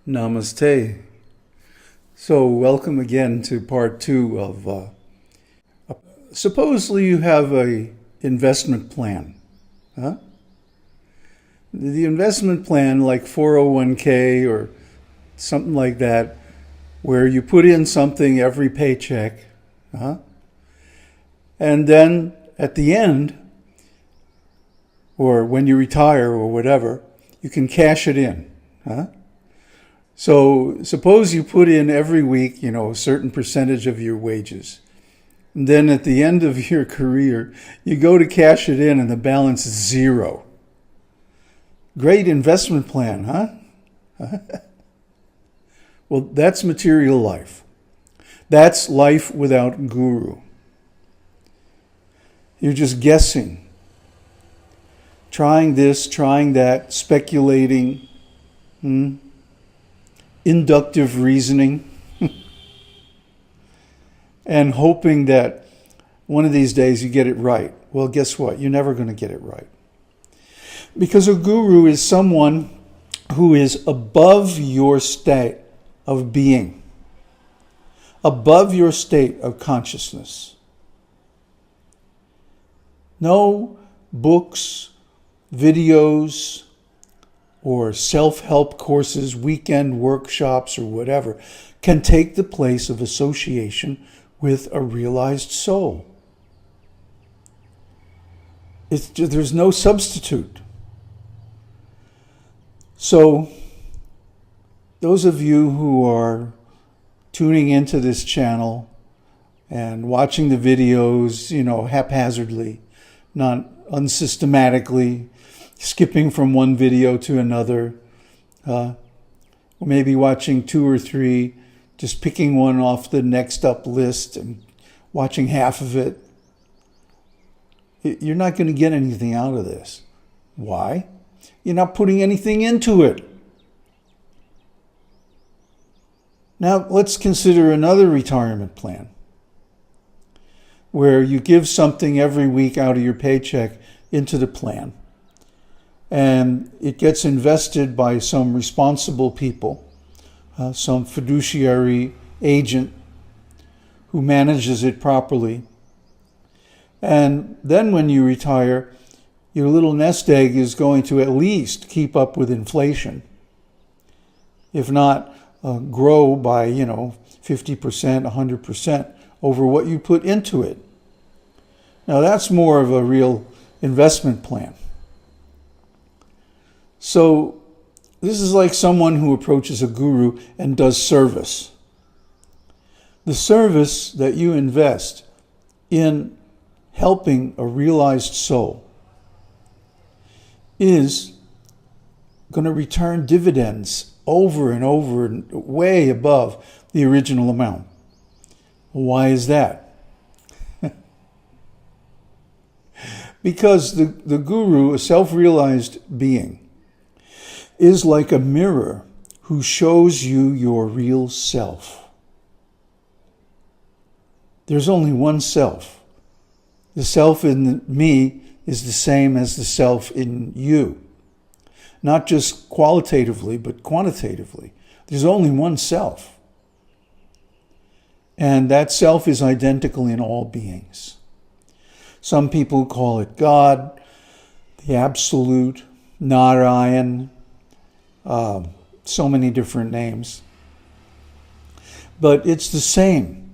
Namaste. So welcome again to part 2 of, supposedly you have a investment plan. Huh? The investment plan, like 401k or something like that, where you put in something every paycheck, and then at the end, or when you retire or whatever, you can cash it in. So suppose you put in every week, a certain percentage of your wages. And then at the end of your career, you go to cash it in and the balance is 0. Great investment plan, huh? Well, that's material life. That's life without guru. You're just guessing. Trying this, trying that, speculating. Inductive reasoning, and hoping that one of these days you get it right. Well, guess what? You're never going to get it right. Because a guru is someone who is above your state of being, above your state of consciousness. No books, videos, or self-help courses, weekend workshops, or whatever, can take the place of association with a realized soul. There's no substitute. So, those of you who are tuning into this channel and watching the videos, haphazardly, not unsystematically, skipping from one video to another, or maybe watching 2 or 3, just picking one off the next up list and watching half of it. You're not going to get anything out of this. Why? You're not putting anything into it. Now, let's consider another retirement plan where you give something every week out of your paycheck into the plan. And it gets invested by some responsible people, some fiduciary agent who manages it properly. And then when you retire, your little nest egg is going to at least keep up with inflation, if not grow by, 50%, 100% over what you put into it. Now that's more of a real investment plan. So this is like someone who approaches a guru and does service. The service that you invest in helping a realized soul is going to return dividends over and over and way above the original amount. Why is that? Because the guru, a self-realized being, is like a mirror who shows you your real self. There's only one self. The self in me is the same as the self in you. Not just qualitatively, but quantitatively. There's only one self. And that self is identical in all beings. Some people call it God, the Absolute, Narayan, so many different names. But it's the same.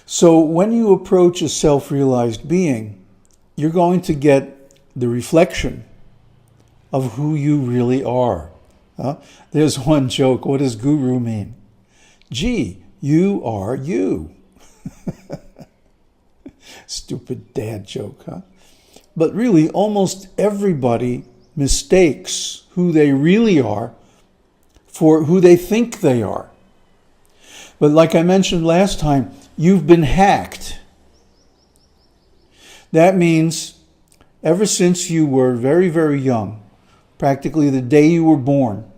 So when you approach a self-realized being, you're going to get the reflection of who you really are. There's one joke. What does guru mean? Gee, you are you. Stupid dad joke, huh? But really, almost everybody mistakes who they really are for who they think they are. But like I mentioned last time, you've been hacked. That means ever since you were very, very young, practically the day you were born,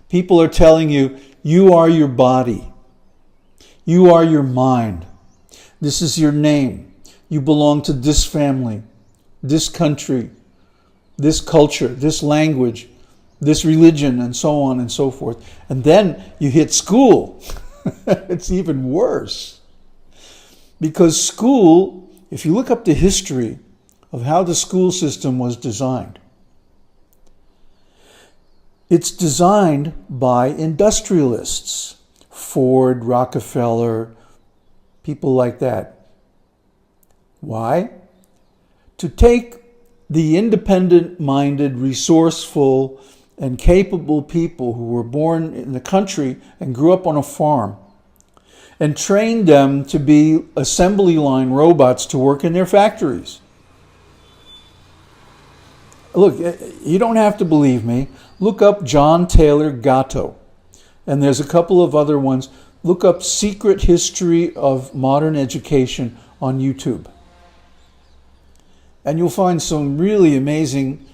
people are telling you, you are your body. You are your mind. This is your name. You belong to this family, this country, this culture, this language, this religion and so on and so forth. And then you hit school. It's even worse. Because school, if you look up the history of how the school system was designed, it's designed by industrialists, Ford, Rockefeller, people like that. Why? To take the independent-minded, resourceful, and capable people who were born in the country and grew up on a farm and train them to be assembly line robots to work in their factories. Look, you don't have to believe me. Look up John Taylor Gatto. And there's a couple of other ones. Look up Secret History of Modern Education on YouTube. And you'll find some really amazing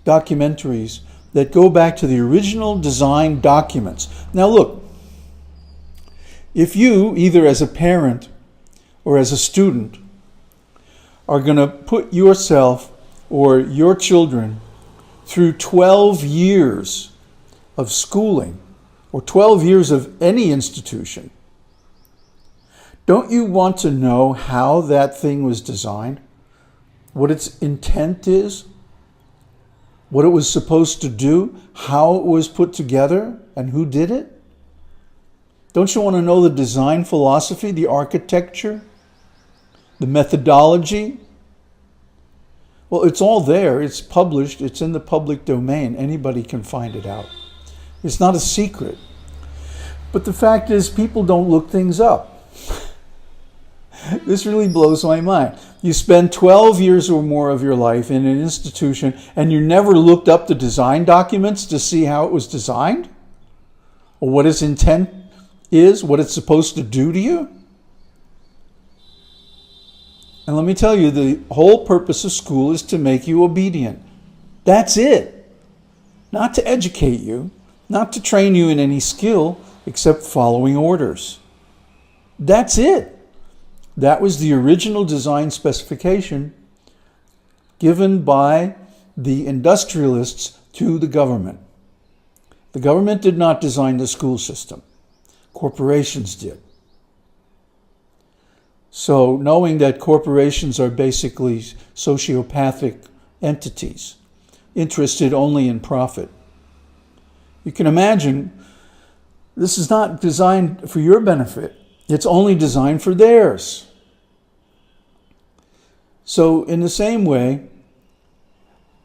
documentaries that go back to the original design documents. Now look, if you, either as a parent or as a student, are going to put yourself or your children through 12 years of schooling, or 12 years of any institution, don't you want to know how that thing was designed? What its intent is? What it was supposed to do? How it was put together? And who did it? Don't you want to know the design philosophy, the architecture, the methodology? Well, it's all there. It's published. It's in the public domain. Anybody can find it out. It's not a secret. But the fact is, people don't look things up. This really blows my mind. You spend 12 years or more of your life in an institution and you never looked up the design documents to see how it was designed? Or what its intent is, what it's supposed to do to you? And let me tell you, the whole purpose of school is to make you obedient. That's it. Not to educate you, not to train you in any skill except following orders. That's it. That was the original design specification given by the industrialists to the government. The government did not design the school system. Corporations did. So knowing that corporations are basically sociopathic entities, interested only in profit, you can imagine this is not designed for your benefit. It's only designed for theirs. So in the same way,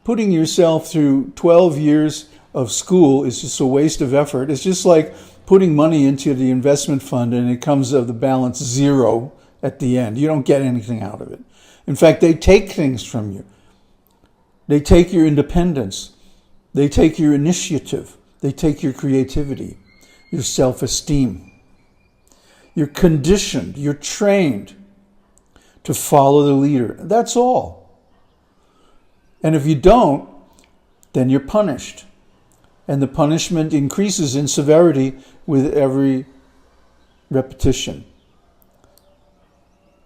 putting yourself through 12 years of school is just a waste of effort. It's just like putting money into the investment fund and it comes of the balance zero at the end. You don't get anything out of it. In fact, they take things from you. They take your independence. They take your initiative. They take your creativity, your self-esteem. You're conditioned, you're trained to follow the leader. That's all. And if you don't, then you're punished. And the punishment increases in severity with every repetition.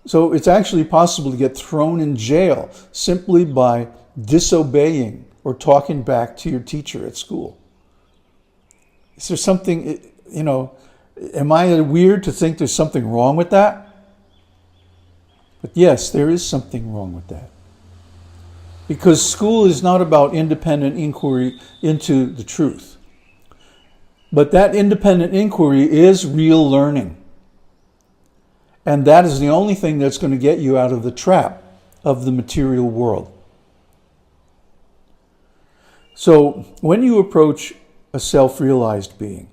So it's actually possible to get thrown in jail simply by disobeying or talking back to your teacher at school. Is there something, am I weird to think there's something wrong with that? But yes, there is something wrong with that. Because school is not about independent inquiry into the truth. But that independent inquiry is real learning. And that is the only thing that's going to get you out of the trap of the material world. So when you approach a self-realized being,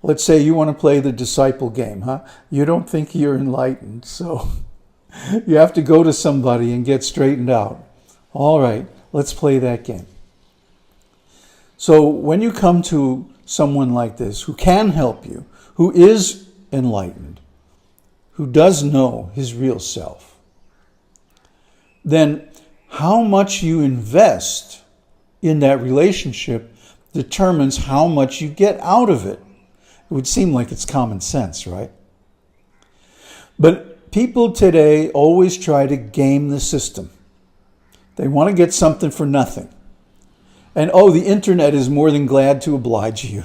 let's say you want to play the disciple game, huh? You don't think you're enlightened, so you have to go to somebody and get straightened out. All right, let's play that game. So when you come to someone like this who can help you, who is enlightened, who does know his real self, then how much you invest in that relationship determines how much you get out of it. It would seem like it's common sense, right? But people today always try to game the system. They want to get something for nothing. And oh, the internet is more than glad to oblige you.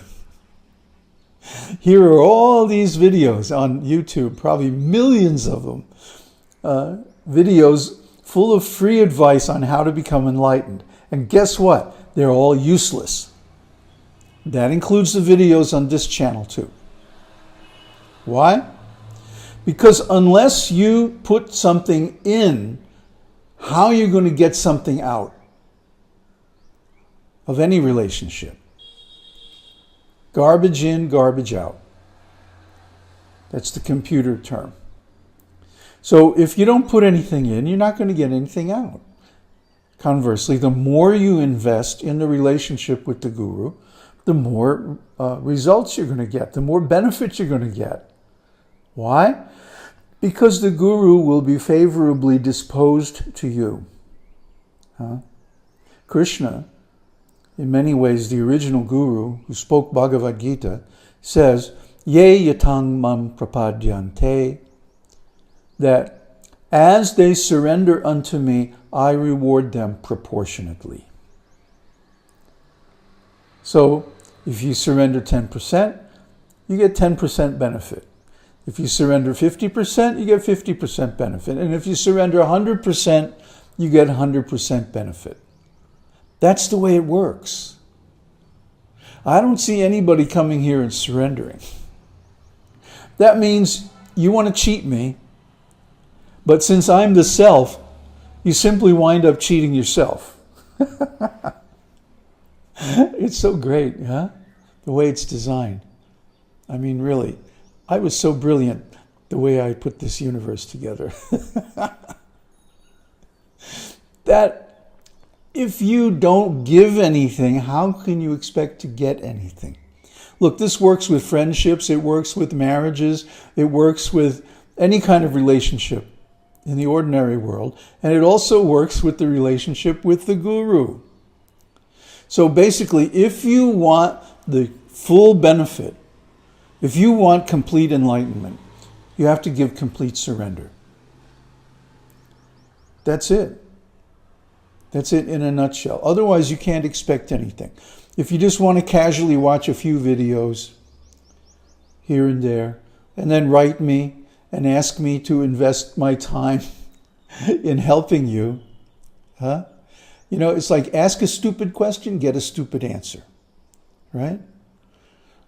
Here are all these videos on YouTube, probably millions of them, videos full of free advice on how to become enlightened. And guess what? They're all useless. That includes the videos on this channel too. Why? Because unless you put something in, how are you going to get something out of any relationship? Garbage in, garbage out. That's the computer term. So if you don't put anything in, you're not going to get anything out. Conversely, the more you invest in the relationship with the guru, the more results you're going to get, the more benefits you're going to get. Why? Because the guru will be favorably disposed to you. Krishna, in many ways the original guru who spoke Bhagavad-Gita, says, Ye yatang mam prapadyante, that as they surrender unto me, I reward them proportionately. So if you surrender 10%, you get 10% benefit. If you surrender 50%, you get 50% benefit. And if you surrender 100%, you get 100% benefit. That's the way it works. I don't see anybody coming here and surrendering. That means you want to cheat me, but since I'm the self, you simply wind up cheating yourself. It's so great, huh? The way it's designed. I mean, really, I was so brilliant the way I put this universe together. That if you don't give anything, how can you expect to get anything? Look, this works with friendships, it works with marriages, it works with any kind of relationship in the ordinary world, and it also works with the relationship with the guru. So basically, if you want the full benefit, if you want complete enlightenment, you have to give complete surrender. That's it. That's it in a nutshell. Otherwise, you can't expect anything. If you just want to casually watch a few videos here and there, and then write me and ask me to invest my time in helping you, You know, it's like ask a stupid question, get a stupid answer, right?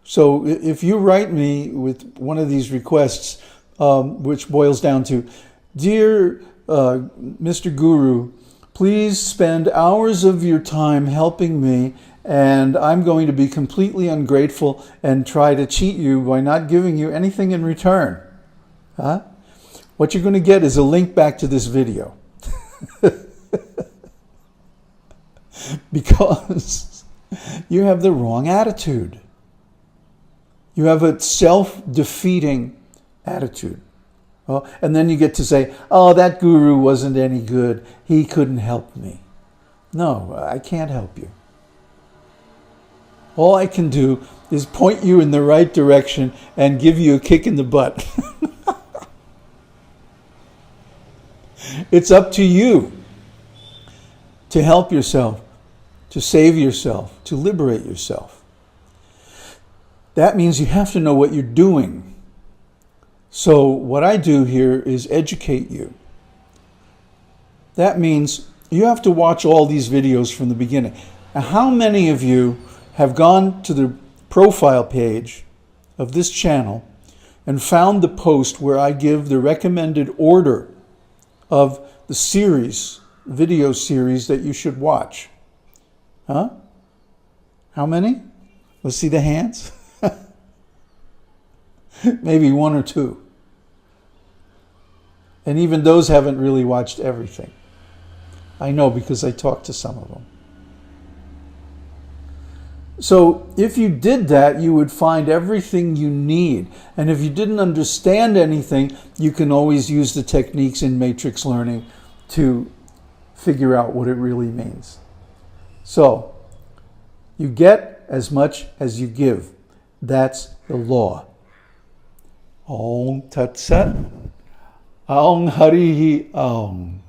So if you write me with one of these requests, which boils down to, Dear Mr. Guru, please spend hours of your time helping me, and I'm going to be completely ungrateful and try to cheat you by not giving you anything in return. What you're going to get is a link back to this video. Because you have the wrong attitude. You have a self-defeating attitude. And then you get to say, oh, that guru wasn't any good. He couldn't help me. No, I can't help you. All I can do is point you in the right direction and give you a kick in the butt. It's up to you to help yourself, to save yourself, to liberate yourself. That means you have to know what you're doing. So what I do here is educate you. That means you have to watch all these videos from the beginning. Now, how many of you have gone to the profile page of this channel and found the post where I give the recommended order of the series, video series that you should watch? How many? Let's see the hands. Maybe one or two. And even those haven't really watched everything. I know because I talked to some of them. So if you did that, you would find everything you need. And if you didn't understand anything, you can always use the techniques in matrix learning to figure out what it really means. So you get as much as you give. That's the law. Om Tat Sat. Aung Harihi Aung.